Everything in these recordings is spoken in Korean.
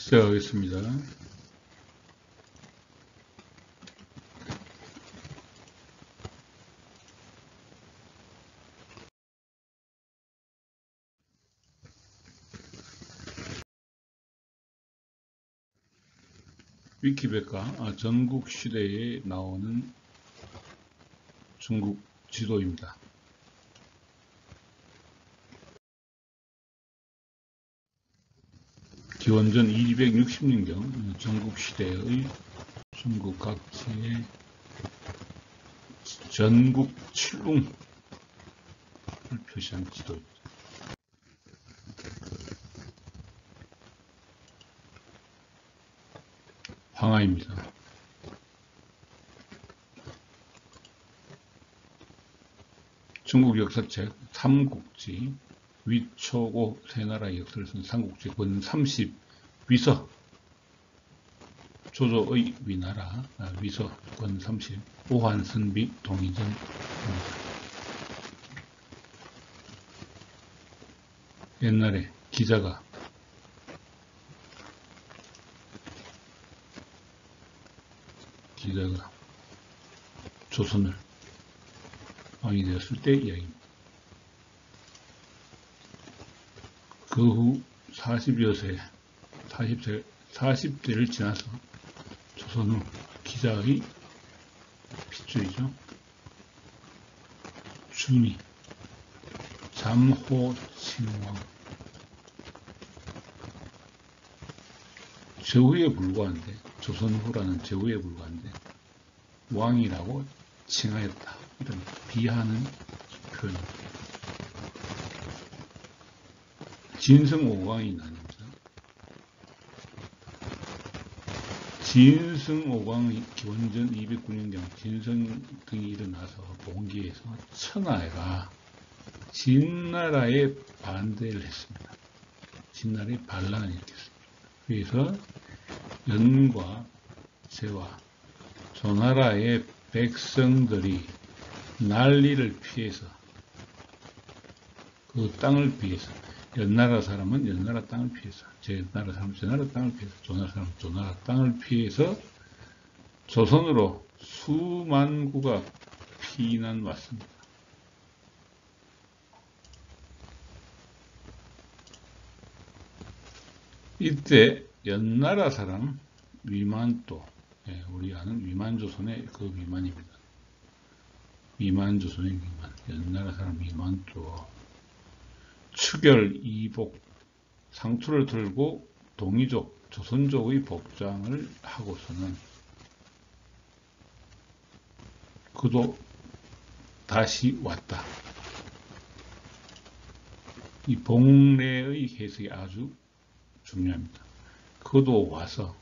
시작하겠습니다. 위키백과 전국 시대에 나오는 중국 지도입니다. 기원전 260년경 전국 시대의 중국 각지의 전국 칠웅을 표시한 지도입니다. 황하입니다. 중국 역사책 삼국지 위초고 세 나라의 역사를 쓴 삼국지 권 30 위서 조조의 위나라 위서 권 30 오한선비 동의전입니다. 옛날에 기자가 조선을 왕이 되었을 때 이야기입니다. 그 후 40대를 지나서 조선 후 기자의 핏줄이죠. 준이 잠호칭왕 제후에 불과한데 조선 후라는 제후에 불과한데 왕이라고 칭하였다. 이런 비하는 표현입니다. 진승5광이 나뉩니다. 진승5광의 기원전 209년경 진성 등이 일어나서 봉기에서 천하가 진나라에 반대를 했습니다. 진나라에 반란을 일으켰습니다. 그래서 연과 제와 조나라의 백성들이 난리를 피해서 그 땅을 피해서 연나라 사람은 연나라 땅을 피해서 제나라 사람은 제나라 땅을 피해서 조나라 사람은 조나라 땅을 피해서 조선으로 수만 구가 피난 왔습니다. 이때 연나라 사람 위만도 우리 아는 위만조선의 그 위만입니다. 위만조선의 위만 연나라 사람 위만도 추결 이복 상투를 들고 동이족 조선족의 복장을 하고서는 그도 다시 왔다. 이 봉래의 해석이 아주 중요합니다. 그도 와서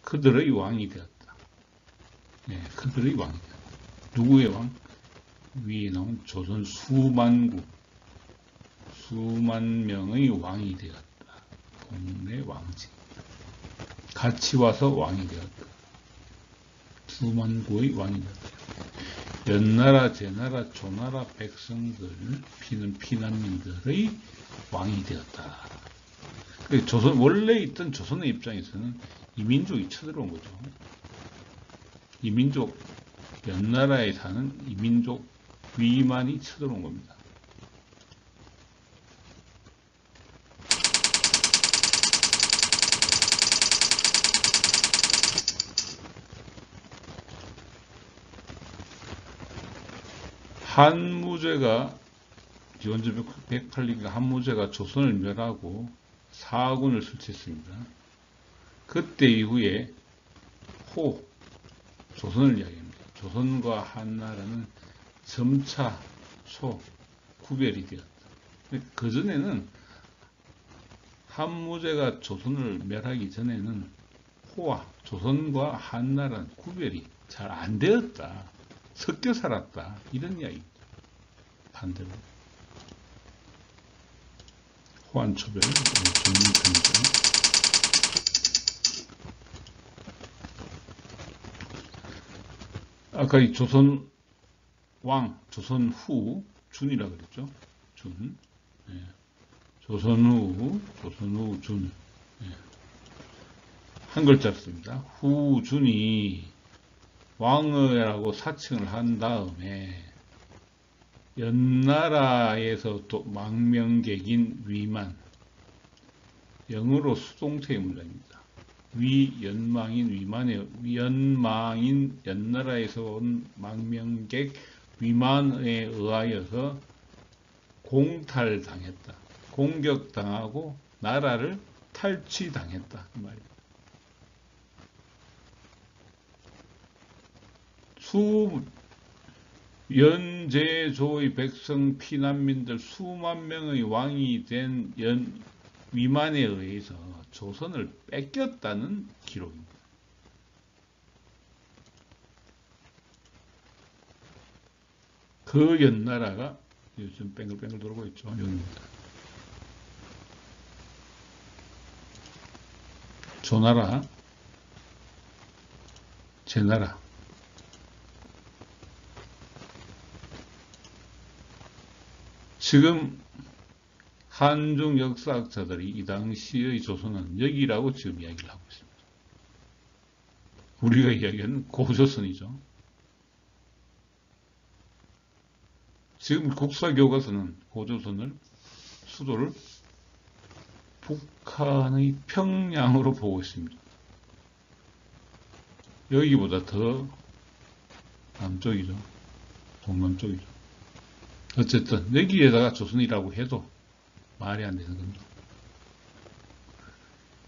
그들의 왕이 되었다. 그들의 왕이 되었다. 누구의 왕? 위에 나온 조선 수만 명의 왕이 되었다. 봉래 왕지. 같이 와서 왕이 되었다. 수만 구의 왕이 되었다. 연나라, 제나라, 조나라 백성들 피는 피난민들의 왕이 되었다. 조선 원래 있던 조선의 입장에서는 이민족이 쳐들어온 거죠. 이민족 연나라에 사는 이민족 위만이 쳐들어온 겁니다. 한무제가 기원전 108년경 한무제가 조선을 멸하고 사군을 설치했습니다. 그때 이후에 조선을 이야기합니다. 조선과 한나라는 점차 구별이 되었다. 그전에는 한무제가 조선을 멸하기 전에는 조선과 한나라는 구별이 잘 안 되었다. 섞여 살았다. 이런 이야기입니다. 반대로 호안초별 전문편이죠. 아까 이 조선 왕, 조선 후 준이라 그랬죠. 준. 조선 후 준. 한 글자로 씁니다. 후준이 왕의라고 사칭을 한 다음에 연나라에서 또 망명객인 위만, 영어로 수동태의 문장입니다. 연망인 위만의 연망인 연나라에서 온 망명객 위만에 의하여서 공탈당했다. 공격당하고 나라를 탈취당했다. 이 말입니다. 연제조의 백성 피난민들 수만 명의 왕이 된 위만에 의해서 조선을 뺏겼다는 기록입니다. 그 연나라가 요즘 뱅글뱅글 돌고 있죠. 여기입니다. 조나라, 제나라. 지금 한중 역사학자들이 이 당시의 조선은 여기라고 지금 이야기를 하고 있습니다. 우리가 이야기하는 고조선이죠. 지금 국사교과서는 고조선을 수도를 북한의 평양으로 보고 있습니다. 여기보다 더 남쪽이죠. 동남쪽이죠. 어쨌든 여기에다가 조선이라고 해도 말이 안 되는 겁니다.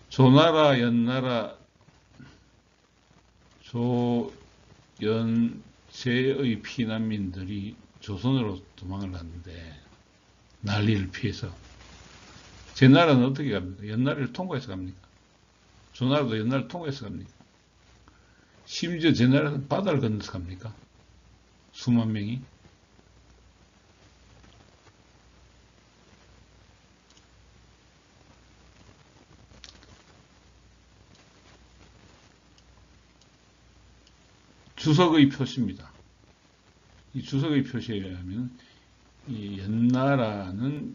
조나라, 연나라, 조연제의 피난민들이 조선으로 도망을 갔는데 난리를 피해서 제나라는 어떻게 갑니까? 연나라를 통과해서 갑니까? 조나라도 연나라를 통과해서 갑니까? 심지어 제나라는 바다를 건너서 갑니까? 수만 명이. 주석의 표시입니다. 이 주석의 표시에 의하면 이 연나라는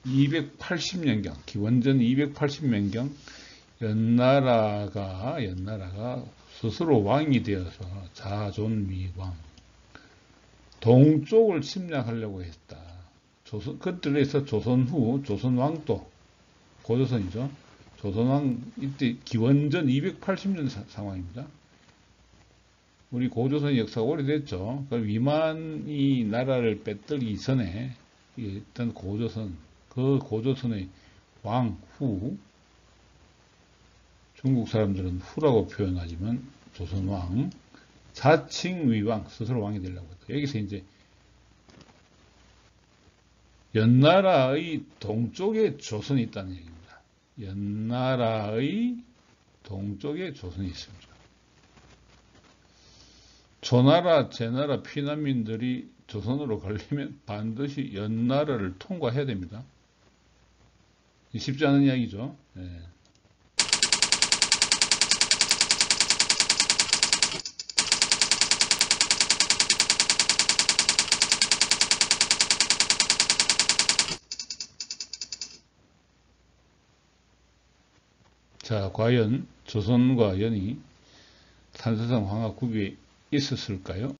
280년경, 기원전 280년경 연나라가 스스로 왕이 되어서 자존미왕 동쪽을 침략하려고 했다. 그들에서 조선 후 조선왕도 고조선이죠. 조선왕 이때 기원전 280년 상황입니다. 우리 고조선의 역사가 오래됐죠. 위만이 나라를 빼들기 전에 일단 고조선, 그 고조선의 왕후, 중국 사람들은 후라고 표현하지만 조선왕, 자칭 위왕, 스스로 왕이 되려고 했다. 여기서 이제 연나라의 동쪽에 조선이 있다는 얘기입니다. 연나라의 동쪽에 조선이 있습니다. 조나라, 제나라 피난민들이 조선으로 가려면 반드시 연나라를 통과해야 됩니다. 쉽지 않은 이야기죠. 네. 자, 과연 조선과 연이 산세성 황하국에 있었을까요?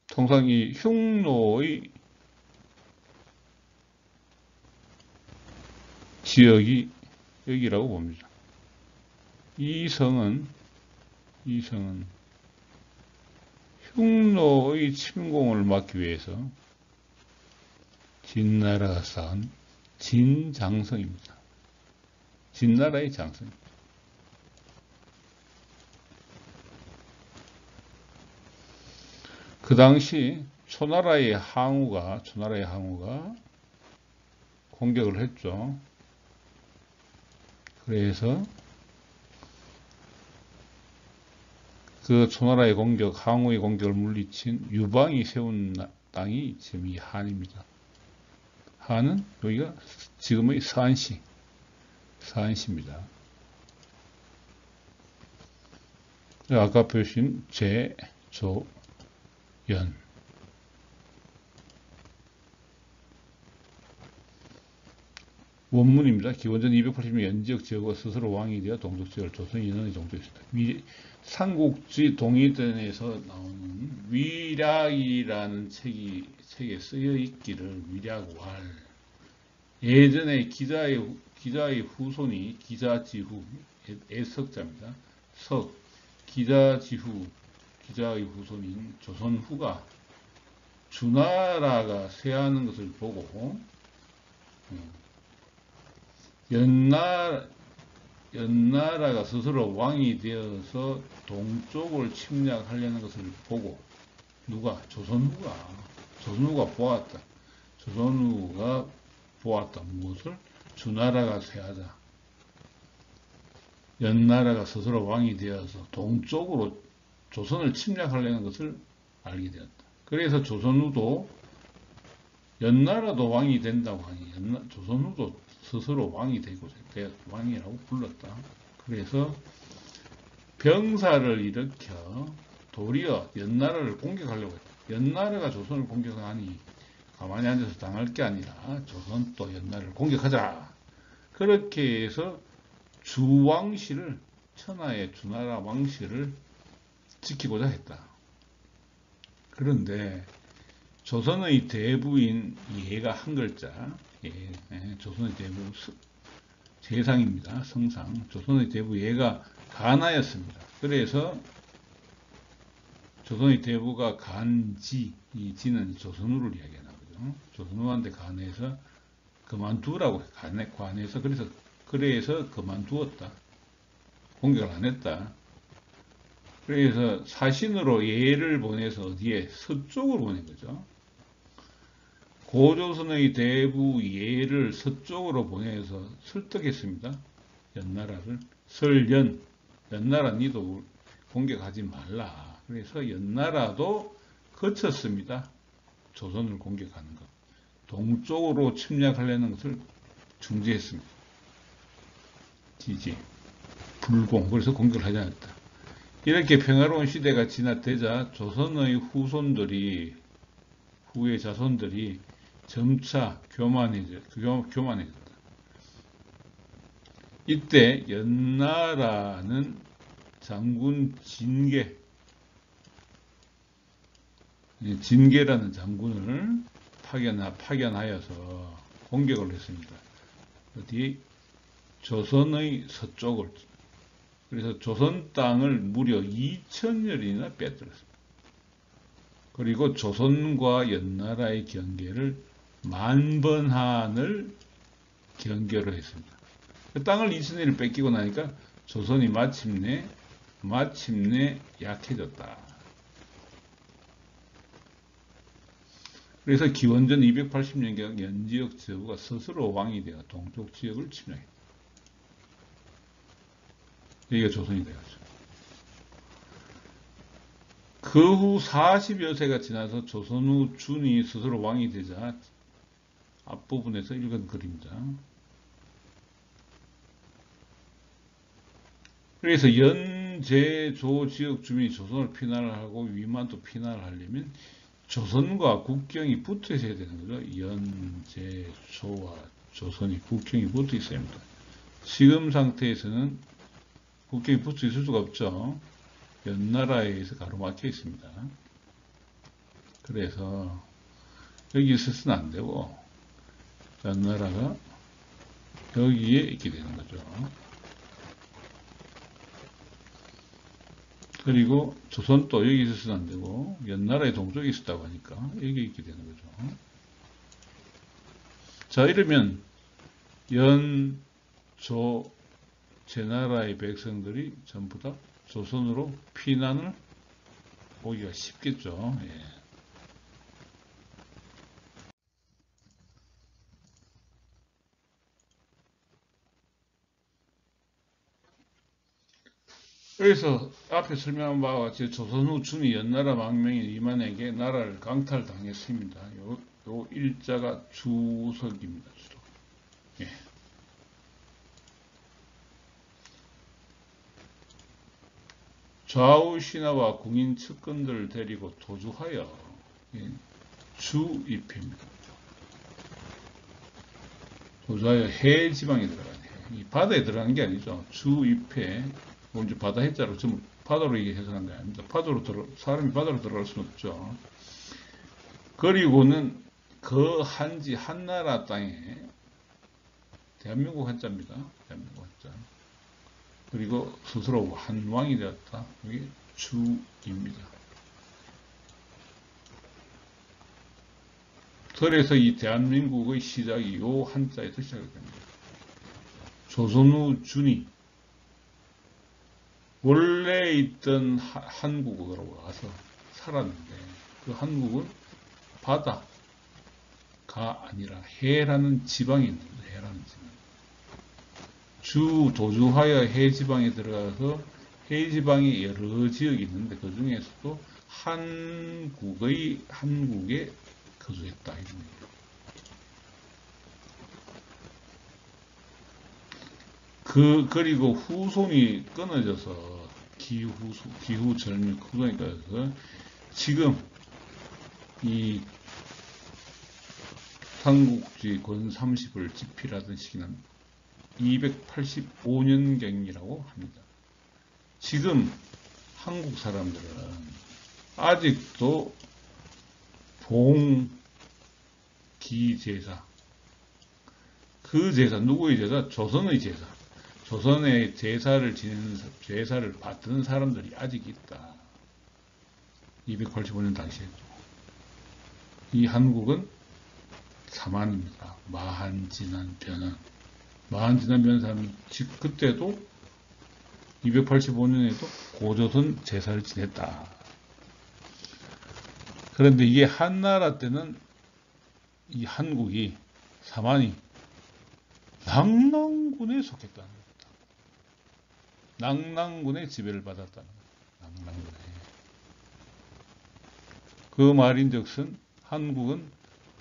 통상 이 흉노의 지역이 여기라고 봅니다. 이 성은 흉노의 침공을 막기 위해서 진나라가 쌓은 진장성입니다. 진나라의 장성입니다. 그 당시 초나라의 항우가 공격을 했죠. 그래서 그 초나라의 공격, 항우의 공격을 물리친 유방이 세운 땅이 지금 이 한입니다. 한은 여기가 지금의 서안시입니다. 아까 표신 제, 조, 연. 원문입니다. 기원전 280년 연지역 지역과 스스로 왕이 되어 동족지역을 조선 인원의 종족이었다. 삼국지 동의전에서 나오는 위략이라는 책에 쓰여 있기를 위략왈. 예전에 기자의 후손이 기자지후, 애석자입니다. 석, 기자지후, 기자의 후손인 조선후가 주나라가 쇠하는 것을 보고 연나라가 스스로 왕이 되어서 동쪽을 침략하려는 것을 보고 누가? 조선후가 보았다. 조선후가 보았다. 무엇을? 주나라가 쇠하자. 연나라가 스스로 왕이 되어서 동쪽으로 조선을 침략하려는 것을 알게 되었다. 그래서 조선후도 연나라도 왕이 된다고 하니 조선후도 스스로 왕이 되고 왕이라고 불렀다. 그래서 병사를 일으켜 도리어 연나라를 공격하려고 했다. 연나라가 조선을 공격하니 가만히 앉아서 당할 게 아니라 조선도 연나라를 공격하자. 그렇게 해서 주왕실을, 천하의 주나라 왕실을 지키고자 했다. 그런데 조선의 대부인 예가 한 글자, 조선의 대부 재상입니다. 성상. 조선의 대부 예가 간하였습니다. 그래서 조선의 대부가 간지, 이 지는 조선우를 이야기하나 보죠. 조선우한테 간해서 그만두라고 관해서 그래서 그만두었다. 공격을 안 했다. 그래서 사신으로 예를 보내서 어디에? 서쪽으로 보낸 거죠. 고조선의 대부 예를 서쪽으로 보내서 설득했습니다. 연나라를. 연나라 니도 공격하지 말라. 그래서 연나라도 거쳤습니다. 조선을 공격하는 것. 동쪽으로 침략하려는 것을 중지했습니다. 지지, 불공. 그래서 공격을 하지 않았다. 이렇게 평화로운 시대가 지나되자 조선의 후의 자손들이 점차 교만해졌다. 이때 연나라는 장군 진계라는 장군을 파견하여서 공격을 했습니다. 어디? 조선의 서쪽을. 그래서 조선 땅을 무려 2000열이나 빼들었습니다. 그리고 조선과 연나라의 경계를 만번한을 경계로 했습니다. 그 땅을 2000열을 뺏기고 나니까 조선이 마침내 약해졌다. 그래서 기원전 280년경 연지역 제후가 스스로 왕이 되어 동쪽 지역을 침략했다. 여기가 조선이 되었죠. 그 후 40여 세가 지나서 조선후 준이 스스로 왕이 되자 앞부분에서 읽은 글입니다. 그래서 연제조 지역 주민이 조선을 피난을 하고 위만도 피난을 하려면 조선과 국경이 붙어 있어야 되는 거죠. 연제조와 조선이 국경이 붙어 있어야 합니다. 지금 상태에서는 국경이 붙어 있을 수가 없죠. 연나라에 의해서 가로막혀 있습니다. 그래서 여기 있어서는 안 되고 연나라가 여기에 있게 되는 거죠. 그리고 조선도 여기 있어서는 안 되고 연나라의 동쪽에 있었다고 하니까 여기 있게 되는 거죠. 자, 이러면 조, 제나라의 백성들이 전부 다 조선으로 피난을 오기가 쉽겠죠. 예. 그래서 앞에 설명한 바와 같이 조선 후 준이 연나라 망명인 이만에게 나라를 강탈당했습니다. 요 일자가 주석입니다. 주석. 예. 좌우 신하와 궁인 측근들을 데리고 도주하여 주입입니다. 도주하여 해 지방에 들어가네. 이 바다에 들어가는 게 아니죠. 주입해. 먼저 바다 해자로 전부 바다로 이게 해석한 게 아닙니다. 사람이 바다로 들어갈 수는 없죠. 그리고는 그 한지 한나라 땅에 대한민국 한자입니다. 대한민국 한자. 그리고 스스로 한왕이 되었다. 이게 주입니다. 그래서 이 대한민국의 시작이 요 한자에서 시작이 됩니다. 조선 후 준이 원래 있던 한국으로 와서 살았는데 그 한국은 바다가 아니라 해라는 지방이 있는 거죠. 해라는 지방. 도주하여 해지방에 들어가서 해지방이 여러 지역이 있는데 그 중에서도 한국에 거주했다. 이런 얘기예요. 그리고 후손이 끊어져서 기후 절멸 후손이 끊어져서 지금 이 삼국지 권 30을 집필하던 시기는 285년경이라고 합니다. 지금 한국 사람들은 아직도 봉기제사, 그 제사, 누구의 제사? 조선의 제사. 조선의 제사를 받는 사람들이 아직 있다. 285년 당시에도. 이 한국은 사만입니다. 마한진한 변한. 마한진한 변한 사람은 그때도 285년에도 고조선 제사를 지냈다. 그런데 이게 한나라 때는 이 한국이 사만이 낭랑군에 속했다는 겁니다. 낭랑군의 지배를 받았다는 겁니다. 낭랑군에. 그 말인즉슨 한국은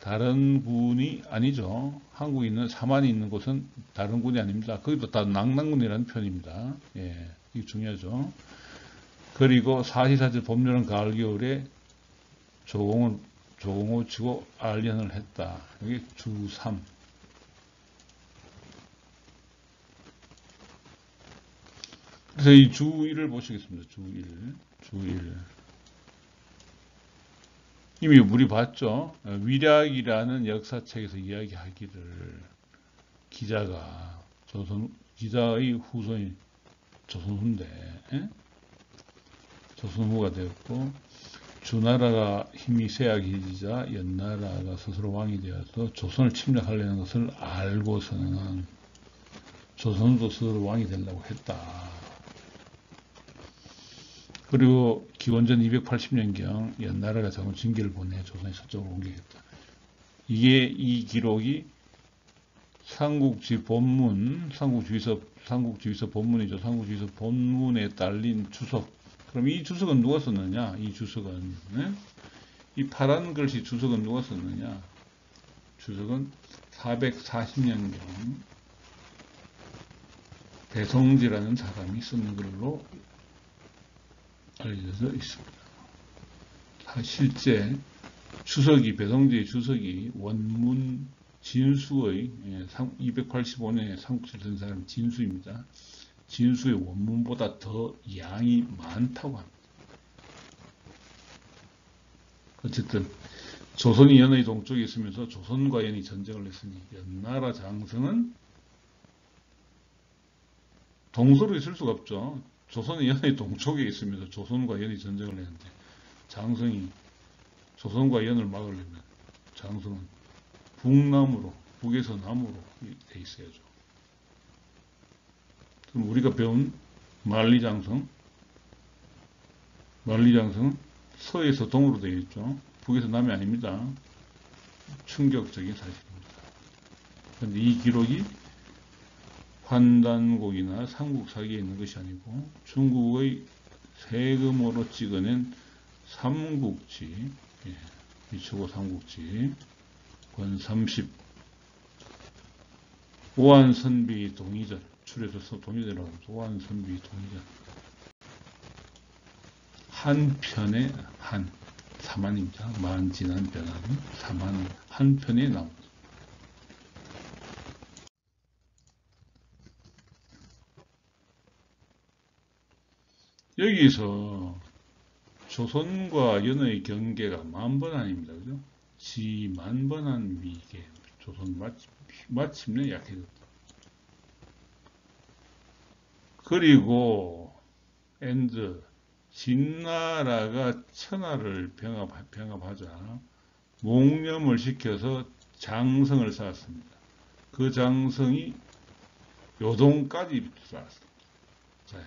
다른 군이 아니죠. 한국에 있는 사만이 있는 곳은 다른 군이 아닙니다. 거기도 다 낭랑군이라는 편입니다. 예, 이게 중요하죠. 그리고 사시사철 봄, 여름, 가을, 겨울에 조공을 치고 알련을 했다. 여기 주3. 그래서 이 주1을 보시겠습니다. 주1. 이미 우리 봤죠. 위략이라는 역사책에서 이야기하기를 기자의 후손이 조선후인데, 조선후가 되었고, 주나라가 힘이 쇠약해지자 연나라가 스스로 왕이 되어서 조선을 침략하려는 것을 알고서는 조선도 스스로 왕이 되려고 했다. 그리고 기원전 280년경 연나라가 자꾸 징계를 보내 조선이 서쪽으로 옮기겠다. 이 기록이 삼국지 본문, 삼국지휘서 본문이죠. 삼국지휘서 본문에 딸린 주석. 그럼 이 주석은 누가 썼느냐? 이 주석은, 이 파란 글씨 주석은 누가 썼느냐? 주석은 440년경 배성지라는 사람이 쓴 글로 알려져 있습니다. 실제 배성지의 주석이 원문 진수의 285년에 삼국지를 쓴 사람이 진수입니다. 진수의 원문보다 더 양이 많다고 합니다. 어쨌든 조선이 연의 동쪽에 있으면서 조선과 연이 전쟁을 했으니 연나라 장성은 동서로 있을 수가 없죠. 조선이 연의 동쪽에 있으면서 조선과 연이 전쟁을 했는데 장성이 조선과 연을 막으려면 장성은 북에서 남으로 돼 있어야죠. 그럼 우리가 배운 만리장성은 서에서 동으로 되어 있죠. 북에서 남이 아닙니다. 충격적인 사실입니다. 그런데 이 기록이 환단곡이나 삼국사기에 있는 것이 아니고 중국의 세금으로 찍어낸 삼국지, 이초고 삼국지 권 30 오한선비 동의전, 출에서 동의전이라고 합니다. 오한선비 동의전. 한편의 한 사만입니다. 만 지난 변화는 사만 한편의 나무. 여기서 조선과 연의 경계가 만번 아닙니다. 그죠? 지 만번한 위계. 조선 마침내 약해졌다. 그리고 엔드 진나라가 천하를 병합하자 몽념을 시켜서 장성을 쌓았습니다. 그 장성이 요동까지 쌓았습니다. 자,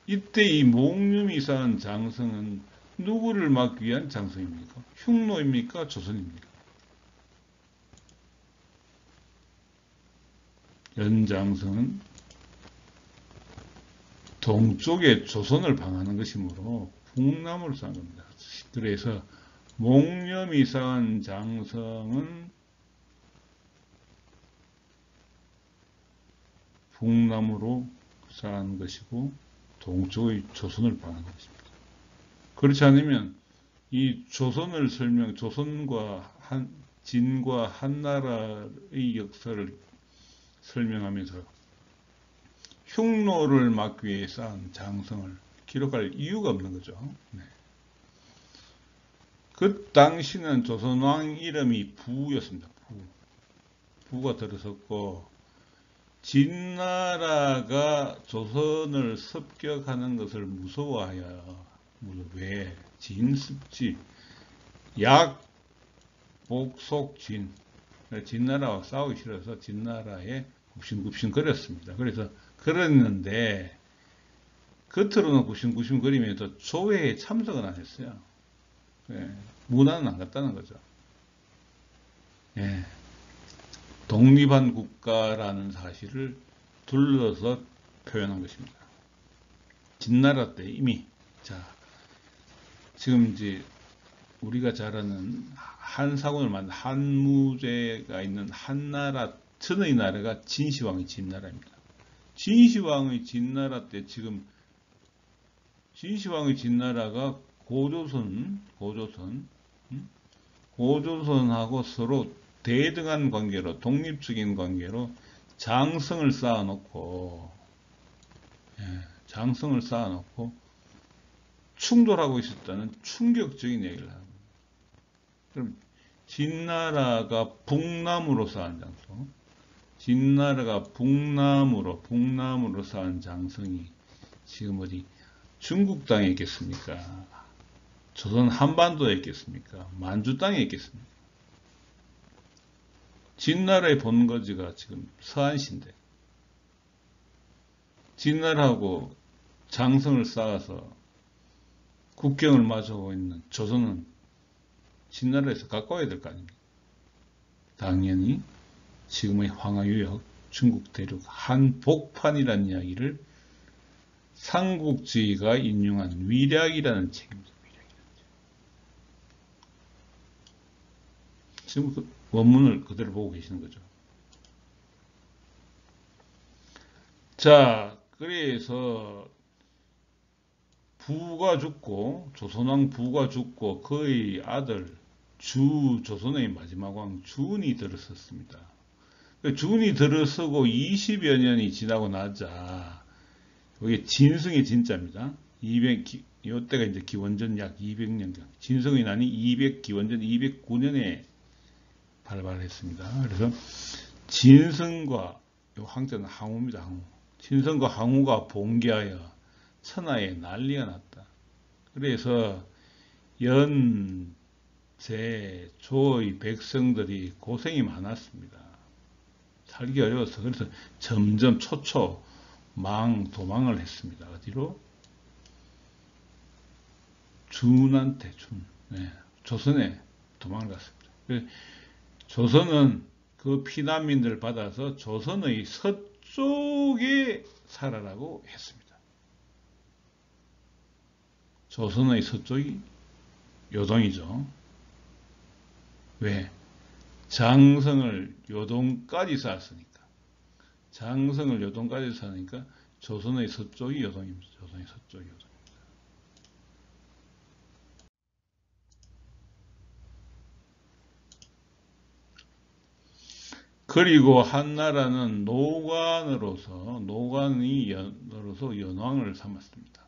이때 이 몽념이 쌓은 장성은 누구를 막기 위한 장성입니까? 흉노입니까? 조선입니까? 연장성은 동쪽에 조선을 방하는 것이므로 북남으로 쌓은 겁니다. 그래서 몽념이 쌓은 장성은 북남으로 쌓은 것이고 동쪽의 조선을 방하는 것입니다. 그렇지 않으면 이 조선을 조선과 진과 한나라의 역사를 설명하면서 흉노를 막기 위해 쌓은 장성을 기록할 이유가 없는 거죠. 네. 그 당시는 조선왕 이름이 부였습니다. 부가 들어섰고 진나라가 조선을 습격하는 것을 무서워하여 왜 진습지 약 복속 진나라와 싸우기 싫어서 진나라에 굽신굽신 거렸습니다. 그래서 그랬는데 겉으로는 굽신굽신 거리면서 조회에 참석은 안 했어요. 예, 문화는 안 갔다는 거죠. 예, 독립한 국가라는 사실을 둘러서 표현한 것입니다. 진나라 때 이미 지금 이제 우리가 잘 아는 한사군을 만든 한무제가 있는 한나라 천의 나라가 진시황의 진나라입니다. 진시황의 진나라 때 지금 진시황의 진나라가 고조선하고 서로 대등한 관계로 독립적인 관계로 장성을 쌓아놓고 충돌하고 있었다는 충격적인 얘기를 합니다. 그럼 진나라가 북남으로 쌓은 장성, 진나라가 북남으로 쌓은 장성이 지금 어디 중국 땅에 있겠습니까? 조선 한반도에 있겠습니까? 만주 땅에 있겠습니까? 진나라의 본거지가 지금 서안시인데 진나라하고 장성을 쌓아서 국경을 마주하고 있는 조선은 진나라에서 가까워야 될 거 아닙니까? 당연히 지금의 황하유역 중국 대륙 한복판이라는 이야기를 삼국지가 인용한 위략이라는 책입니다. 지금 그 원문을 그대로 보고 계시는 거죠. 자, 그래서 부가 죽고 조선왕 부가 죽고 그의 아들 조선의 마지막 왕 준이 들어섰습니다. 준이 들어서고 20여 년이 지나고 나자 이게 진성의 진짜입니다. 이때가 이제 기원전 약 200년경. 진성의 난이 기원전 209년에 발발했습니다. 그래서 진성과 황자는 항우입니다. 항우. 진성과 항우가 봉기하여 천하에 난리가 났다. 그래서 연, 제, 조의 백성들이 고생이 많았습니다. 살기 어려워서. 그래서 점점 도망을 했습니다. 어디로? 준한테, 조선에 도망을 갔습니다. 조선은 그 피난민들을 받아서 조선의 서쪽에 살아라고 했습니다. 조선의 서쪽이 요동이죠. 왜? 장성을 요동까지 쌓았으니까. 장성을 요동까지 쌓으니까 조선의 서쪽이 요동입니다. 조선의 서쪽이 요동입니다. 그리고 한나라는 노관으로서 연왕을 삼았습니다.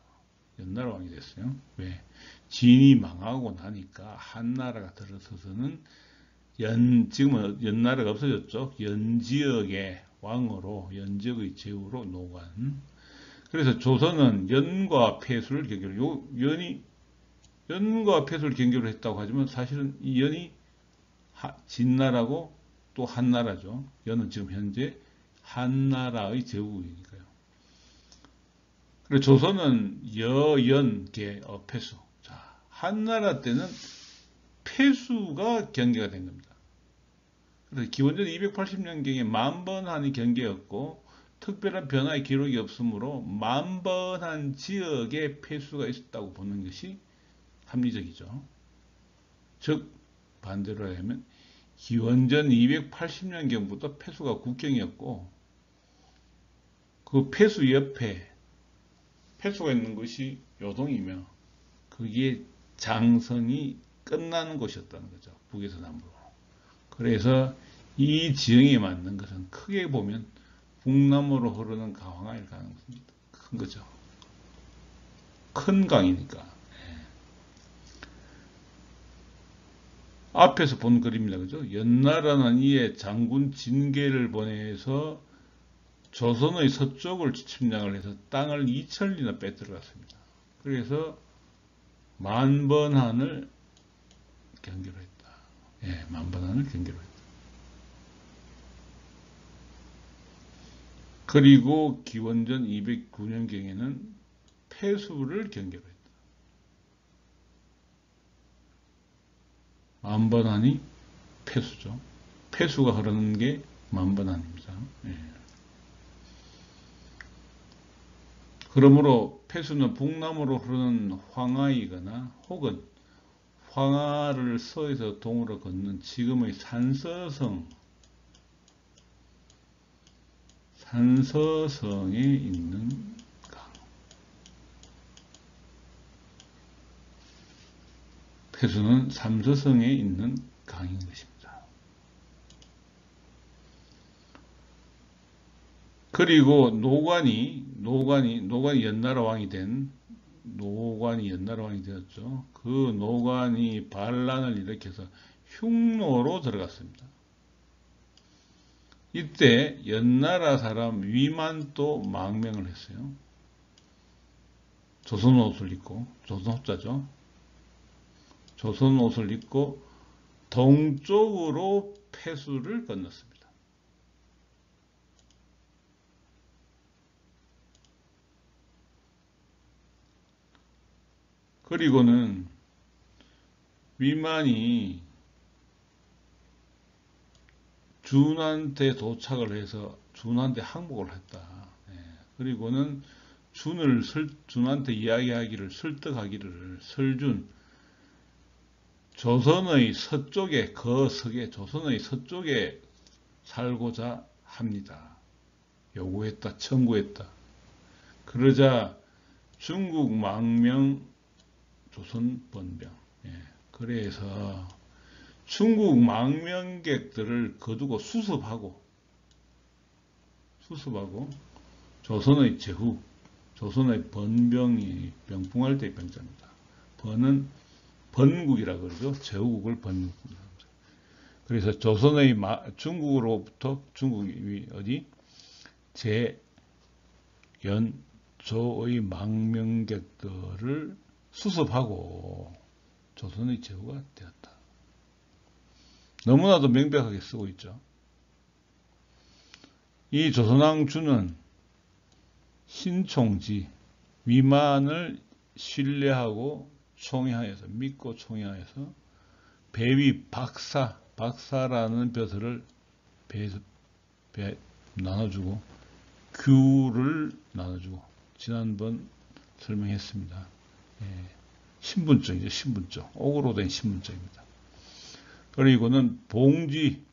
연나라 왕이 됐어요. 왜? 진이 망하고 나니까 한나라가 들어서서는 지금은 연나라가 없어졌죠. 연지역의 왕으로, 연지역의 제후로 노관. 그래서 조선은 연과 폐수를 연과 폐수를 경계로 했다고 하지만 사실은 이 연이 진나라고 또 한나라죠. 연은 지금 현재 한나라의 제후국이니까요. 그리고 조선은 연, 폐수. 자, 한나라 때는 폐수가 경계가 된 겁니다. 그래서 기원전 280년경에 만번한이 경계였고 특별한 변화의 기록이 없으므로 만번한 지역에 폐수가 있었다고 보는 것이 합리적이죠. 즉 반대로 하면 기원전 280년경부터 폐수가 국경이었고 그 폐수 옆에 폐수가 있는 것이 요동이며 그게 장성이 끝나는 곳이었다는 거죠. 북에서 남부로. 그래서 이 지형에 맞는 것은 크게 보면 북남으로 흐르는 강화일 가능성이 큰 거죠. 큰 강이니까. 앞에서 본 그림이다. 그죠? 연나라는 이에 장군 진계를 보내서 조선의 서쪽을 침략을 해서 땅을 2천리나 빼들어갔습니다. 그래서 만번한을 경계로 했다. 예, 만번한을 경계로 했다. 그리고 기원전 209년경에는 폐수를 경계로 했다. 만번한이 폐수죠. 폐수가 흐르는 게 만번한입니다. 예. 그러므로 폐수는 북남으로 흐르는 황하이거나 혹은 황하를 서에서 동으로 걷는 지금의 산서성에 있는 강. 폐수는 삼서성에 있는 강인 것입니다. 그리고 노관이 연나라 왕이 되었죠. 그 노관이 반란을 일으켜서 흉노로 들어갔습니다. 이때 연나라 사람 위만도 망명을 했어요. 조선 옷을 입고, 조선 호자죠. 조선 옷을 입고 동쪽으로 폐수를 건넜습니다. 그리고는 위만이 준한테 도착을 해서 준한테 항복을 했다. 그리고는 준한테 이야기하기를 설득하기를 설준 조선의 서쪽에 조선의 서쪽에 살고자 합니다. 요구했다. 청구했다. 그러자 중국 망명 조선 번병. 그래서 중국 망명객들을 거두고 수습하고 조선의 제후, 조선의 번병이 병풍할 때의 병자입니다. 번은 번국이라 그러죠. 제후국을 번국이라 그러죠. 그래서 중국으로부터 중국이 어디 조의 망명객들을 수습하고 조선의 제후가 되었다. 너무나도 명백하게 쓰고 있죠. 이 조선왕 주는 신총지 위만을 신뢰하고 믿고 총애하여서 배위 박사라는 벼슬을 나눠주고 규를 나눠주고 지난번 설명했습니다. 신분증이죠. 신분증. 옥으로 된 신분증입니다. 그리고는 봉지,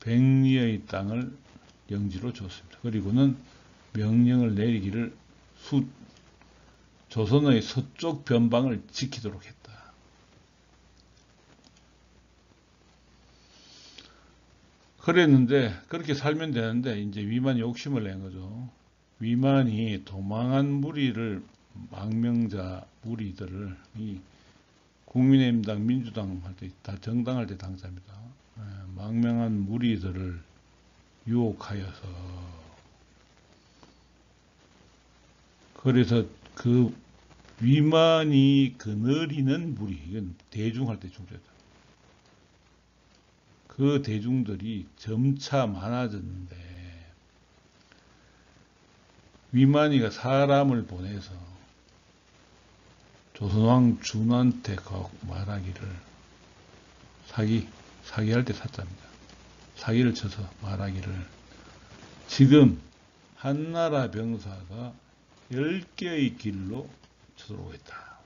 백리의 땅을 영지로 줬습니다. 그리고는 명령을 내리기를 조선의 서쪽 변방을 지키도록 했다. 그랬는데 그렇게 살면 되는데 이제 위만이 욕심을 낸 거죠. 위만이 도망한 무리를 망명자 무리들을 이 국민의힘당 민주당 할 때 다 정당할 때 당사입니다. 망명한 무리들을 유혹하여서 그래서 그 위만이 거느리는 무리 이건 대중할 때 중조다. 그 대중들이 점차 많아졌는데 위만이가 사람을 보내서 조선왕 준한테 말하기를 사기할 때 사자입니다. 사기를 쳐서 말하기를 지금 한나라 병사가 10개의 길로 쳐들어오고 있다.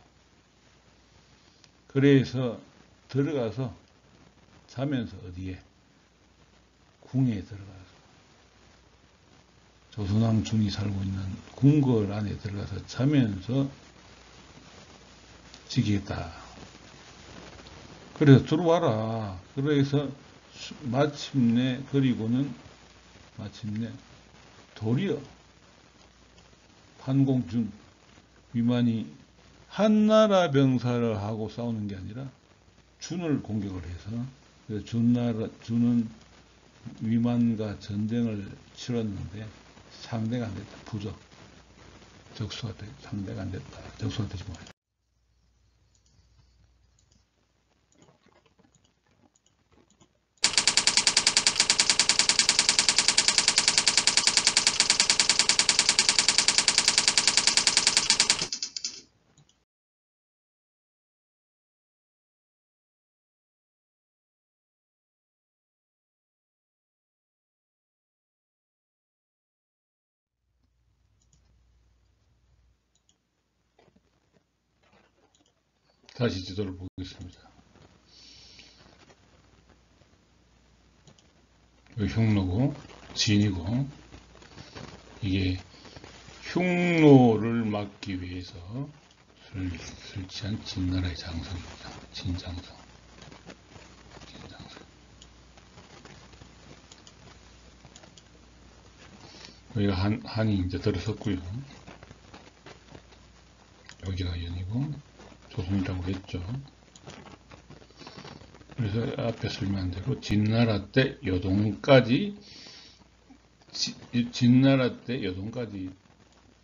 그래서 들어가서 자면서 어디에? 궁에 들어가서 조선왕 준이 살고 있는 궁궐 안에 들어가서 자면서 지키겠다. 그래서 들어와라. 그래서 마침내 도리어 판공준 위만이 한나라 병사를 하고 싸우는 게 아니라 준을 공격을 해서 준은 위만과 전쟁을 치렀는데 상대가 안 됐다. 상대가 안 됐다. 적수가 되지 못했다. 다시 지도를 보겠습니다. 여기 흉노고 진이고 이게 흉노를 막기 위해서 설치한 진나라의 장성입니다. 진장성. 여기가 한이 이제 들어섰고요. 여기가 연이고 조선이라고 했죠. 그래서 앞에 설명한 대로 진나라 때 여동까지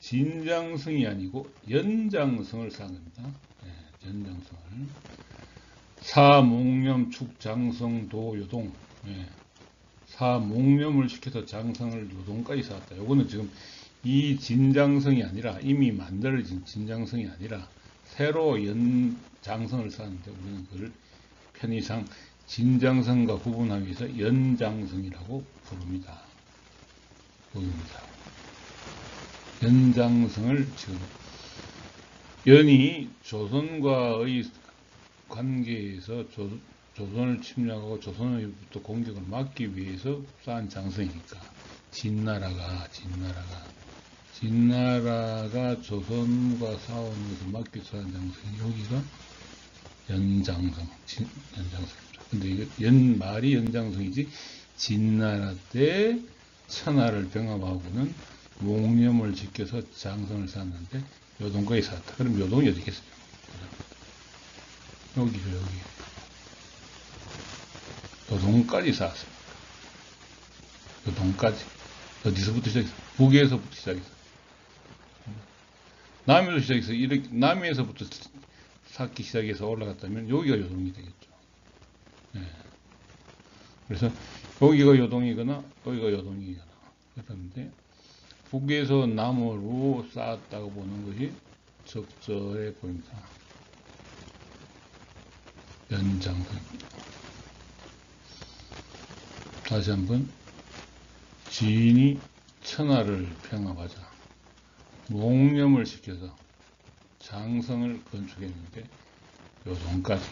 진장성이 아니고 연장성을 쌓은 겁니다. 네, 연장성을 사목념 축장성 도요동 사목념을 시켜서 장성을 요동까지 쌓았다. 요거는 지금 이 진장성이 아니라 이미 만들어진 진장성이 아니라 새로 연장성을 쌓았는데 우리는 그걸 편의상 진장성과 구분하기 위해서 연장성이라고 부릅니다. 여기입니다. 연장성을 지금 연이 조선과의 관계에서 조선을 침략하고 조선으로부터 공격을 막기 위해서 쌓은 장성이니까 진나라가 조선과 싸우면서 막기 위해서 쌓은 장성이 여기가 연장성입니다. 근데 이거 말이 연장성이지 진나라 때 천하를 병합하고는 몽념을 지켜서 장성을 쌓았는데 요동까지 쌓았다. 그럼 요동이 어디 있겠어요? 여기죠, 여기. 요동까지 쌓았습니다. 요동까지. 어디서부터 시작했어? 북에서부터 시작했어. 남에서 시작해서 이렇게 남에서부터 쌓기 시작해서 올라갔다면 여기가 요동이 되겠죠. 네. 그래서 여기가 요동이거나 여기가 요동이거나 그랬는데 북에서 남으로 쌓았다고 보는 것이 적절해 보입니다. 연장성입니다. 다시 한번 진이 천하를 평합하자 몽념을 시켜서 장성을 건축했는데 요동까지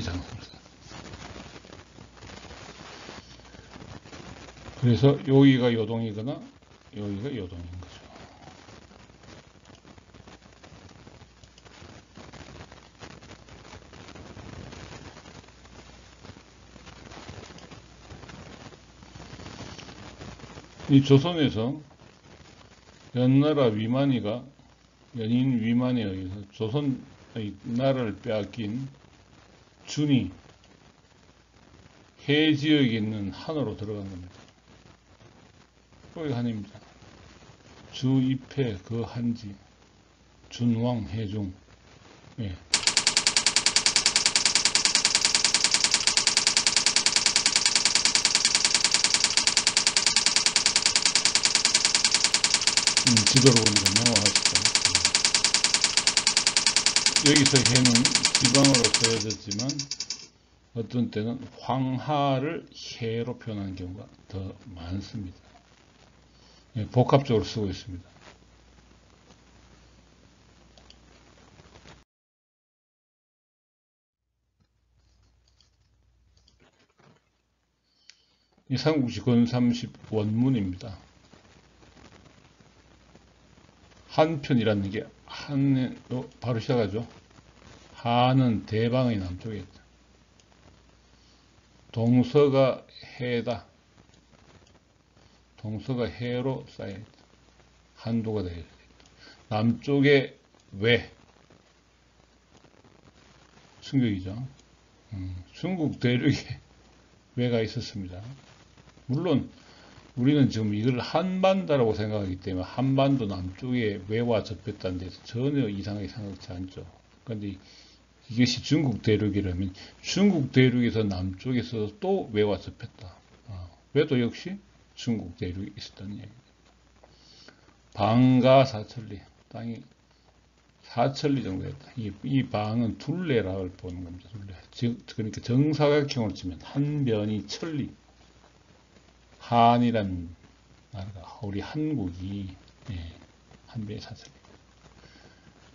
장성을 쌓았다. 그래서 여기가 요동이거나 여기가 요동인 거죠. 이 조선에서 연나라 위만이가 연인 위만에 의해서 조선의 나라를 빼앗긴 준이 해 지역에 있는 한으로 들어간 겁니다. 거기가 한입니다. 주 2패 그 한지 준왕 해중. 예. 지도로 보니까 명확하시죠. 여기서 해는 지방으로 쓰여졌지만 어떤 때는 황하를 해로 표현하는 경우가 더 많습니다. 예, 복합적으로 쓰고 있습니다. 이 삼국지 권30 원문입니다. 한편이라는 게 한으로 바로 시작하죠. 한은 대방의 남쪽에 있다. 동서가 해다. 동서가 해로 쌓여있다. 한도가 되어 있다. 남쪽에 외. 충격이죠. 중국 대륙에 외가 있었습니다. 물론 우리는 지금 이걸 한반도라고 생각하기 때문에 한반도 남쪽에 외와 접했다는 데서 전혀 이상하게 생각지 않죠. 그런데 이것이 중국 대륙이라면 중국 대륙에서 남쪽에서 또 외와 접했다. 외도 역시 중국 대륙에 있었다는 얘기입니다. 방가 사천리, 땅이 사천리 정도 됐다. 이 방은 둘레라고 보는 겁니다. 둘레. 그러니까 정사각형으로 치면 한 변이 천리. 한이란 나라가 우리 한국이 한 변이 사천리.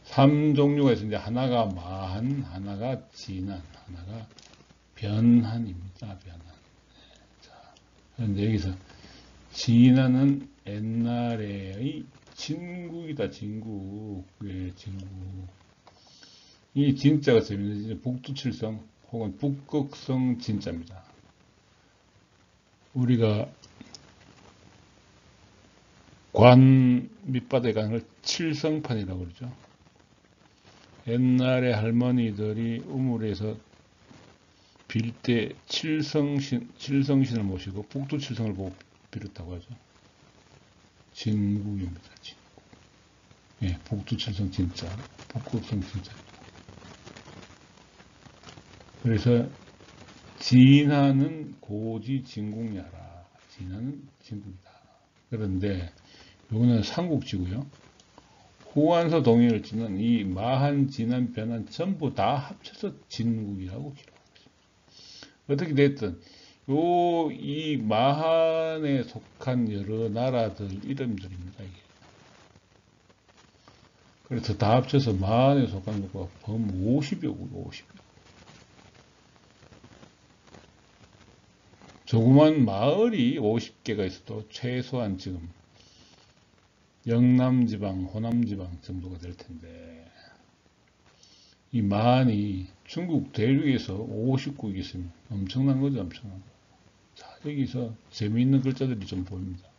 3종류가 있습니다. 하나가 마한, 하나가 진한, 하나가 변한입니다. 변한. 자, 그런데 여기서 진한은 옛날의 진국이다. 진국. 예, 진국. 이 진자가 재밌는 북두칠성 혹은 북극성 진자입니다. 우리가 관 밑바닥에 가는 걸 칠성판이라고 그러죠. 옛날에 할머니들이 우물에서 빌 때 칠성신을 모시고 북두칠성을 보고 빌었다고 하죠. 진국입니다. 진국. 예, 북두칠성 진짜, 북극성 진짜. 그래서 진하는 고지 진국야라. 진하는 진국이다. 그런데 이거는 삼국지고요. 후한서 동의를 짓는 이 마한, 진한, 변한 전부 다 합쳐서 진국이라고 기록하고 있습니다. 어떻게 됐든 이 마한에 속한 여러 나라들 이름들입니다. 이게. 그래서 다 합쳐서 마한에 속한 것과 범 50여 국, 50여. 조그만 마을이 50개가 있어도 최소한 지금 영남지방, 호남지방 정도가 될 텐데 이 마한이 중국 대륙에서 50국이 있으면 엄청난 거죠. 엄청난 거. 자, 여기서 재미있는 글자들이 좀 보입니다.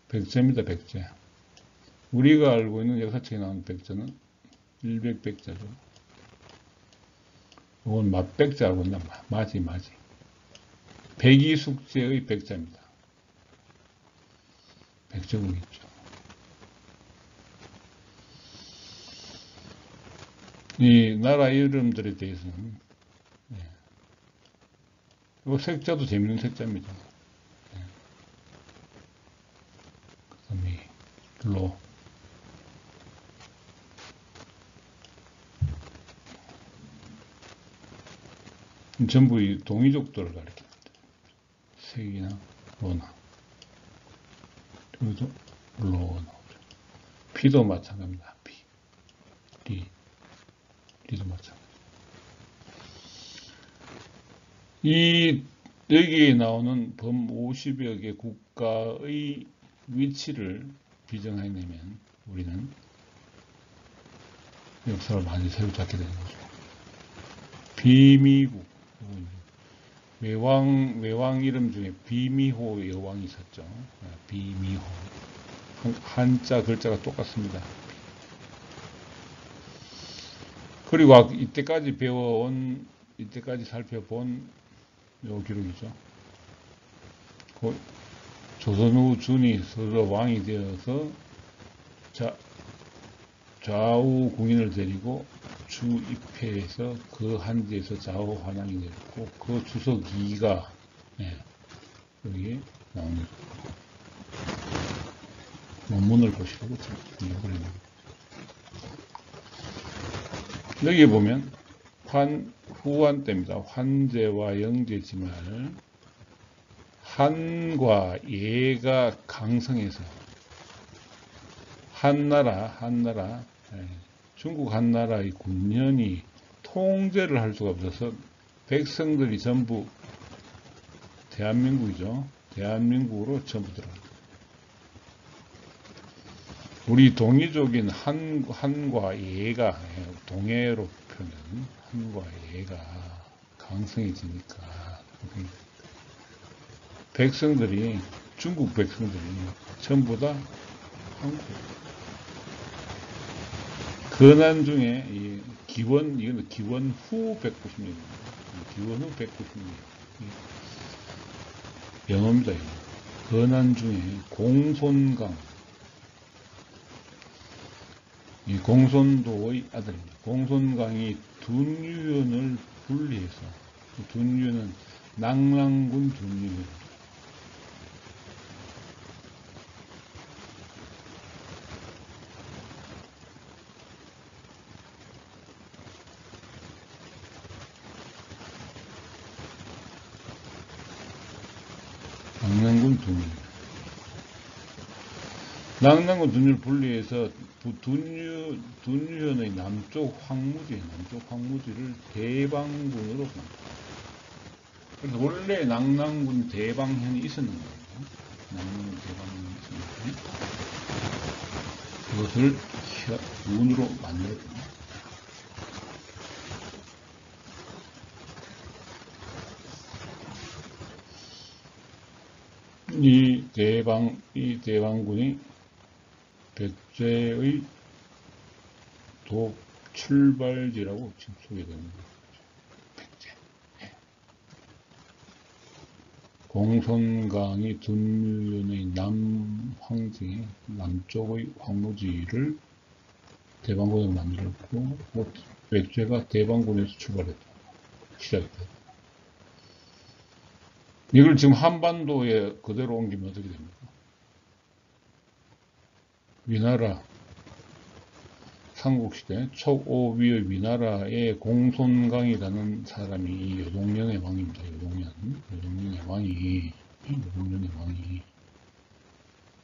백제입니다. 백제. 우리가 알고 있는 역사책에 나오는 백제는 100백제죠. 이건 맛백제라고 있나? 맞이. 백이숙제의 백제입니다. 백제국 있죠. 이 나라 이름들에 대해서는 이 색자도 재밌는 색자입니다. 그다음에 로 전부 이 동이족들을 가리킵니다. 색이나 로나 그리고 로 나오죠. 피도 마찬가지입니다. 피, 리도 마찬가지. 이 여기에 나오는 범 50여 개 국가의 위치를 비정해내면 우리는 역사를 많이 새로 잡게 되는 거죠. 비미국, 외왕 이름 중에 비미호 여왕이 있었죠. 비미호. 한자 글자가 똑같습니다. 그리고 이때까지 살펴본 요 기록이죠. 조선 후 준이 서로 왕이 되어서 좌우 궁인을 데리고 주 입회해서 그 한지에서 좌우 환양이 되었고, 그 주석 2가 여기 나옵니다. 원문을 보시라고 그랬습니다. 여기 보면 후한 때입니다. 환제와 영제지말 한과 예가 강성해서 한나라 중국 한나라의 군현이 통제를 할 수가 없어서 백성들이 전부 대한민국이죠. 대한민국으로 전부 들어갑니다. 우리 동이족인 한과 예가 동해로 표현 한과 예가 강성해지니까 백성들이 중국 백성들이 전부 다 한국 근한 중에 이거는 기원 후 190년입니다. 기원 후 190년 영어입니다. 근한 중에 공손강 이 공손도의 아들입니다. 공손강이 둔유연을 분리해서 둔유는 낙랑군 둔유연 낙랑군 둔유를 분리해서 둔유현의 남쪽 황무지를 대방군으로 만들었다. 그래서 원래 낙랑군 대방현이 있었는 거예요. 낙랑군 대방현이 있었는데 그것을 군으로 만들었거든요. 이 대방군이 백제의 출발지라고 지금 소개됩니다. 백제. 공손강이 둔유연의 남황지, 남쪽의 황무지를 대방군으로 만들었고, 백제가 대방군에서 출발했다. 시작했다. 이걸 지금 한반도에 그대로 옮기면 어떻게 됩니까? 위나라, 삼국시대 척오위의 위나라의 공손강이라는 사람이 이 여동령의 왕입니다. 여동령의 왕이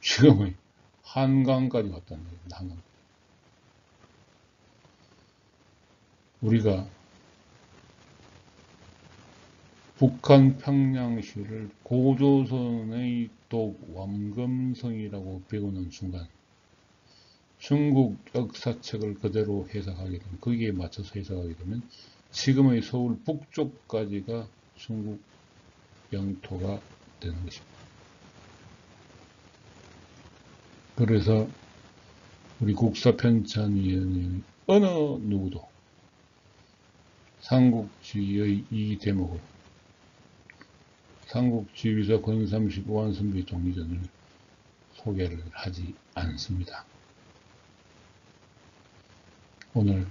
지금의 한강까지 왔다는 거예요. 한강. 우리가 북한 평양시를 고조선의 독 왕검성이라고 배우는 순간 중국 역사책을 그대로 해석하게 되면 거기에 맞춰서 해석하게 되면 지금의 서울 북쪽까지가 중국 영토가 되는 것입니다. 그래서 우리 국사편찬위원회 어느 누구도 삼국지의 이 대목을 삼국지휘서 권삼식 오한선비 종리전을 소개를 하지 않습니다. 오늘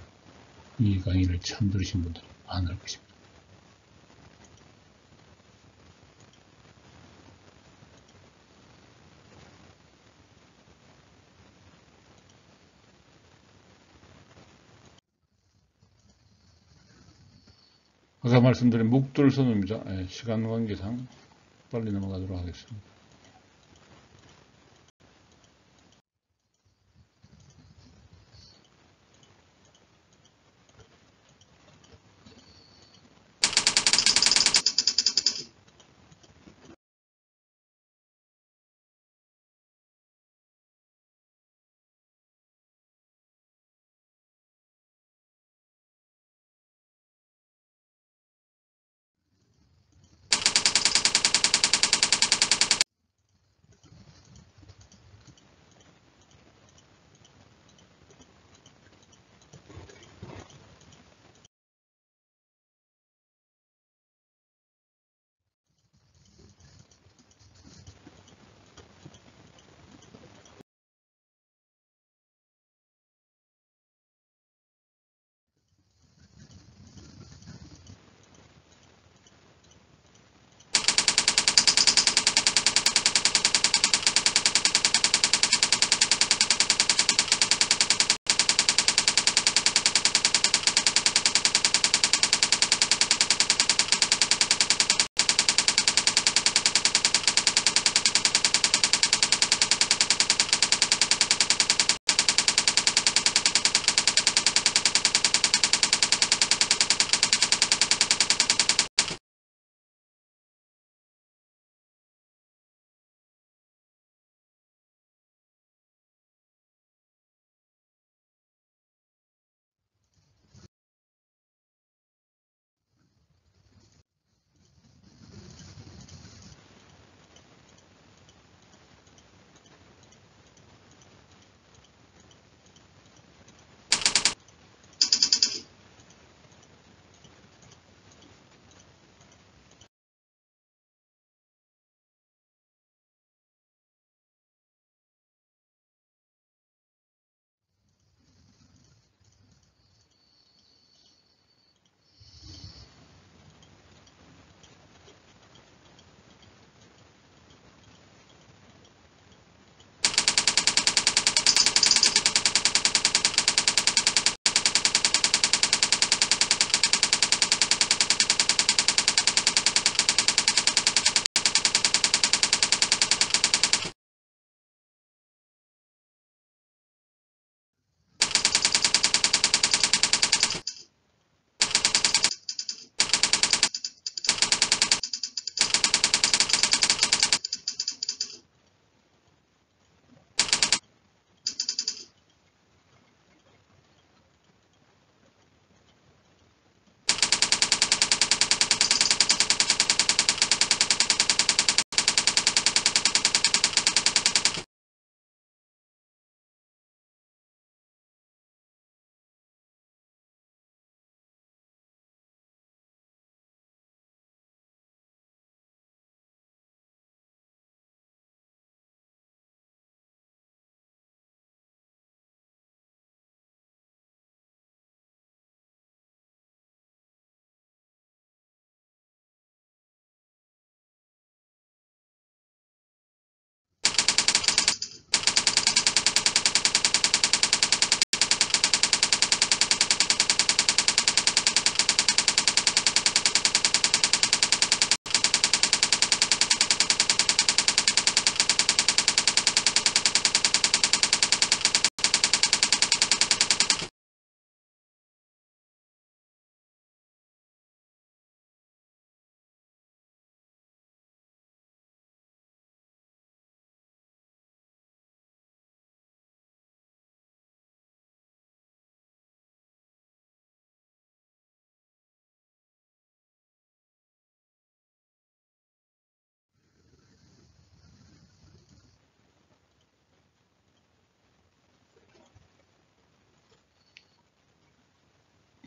이 강의를 처음 들으신 분들은 안 할 것입니다. 아까 말씀드린 묵돌선입니다. 시간 관계상 빨리 넘어가도록 하겠습니다.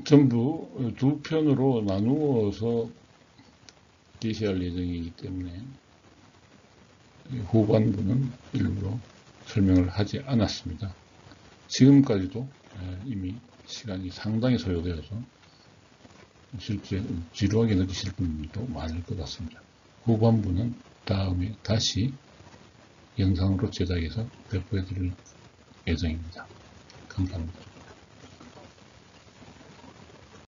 전부 두 편으로 나누어서 게시할 예정이기 때문에 후반부는 일부러 설명을 하지 않았습니다. 지금까지도 이미 시간이 상당히 소요되어서 실제 지루하게 느끼실 분들도 많을 것 같습니다. 후반부는 다음에 다시 영상으로 제작해서 배포해 드릴 예정입니다. 감사합니다.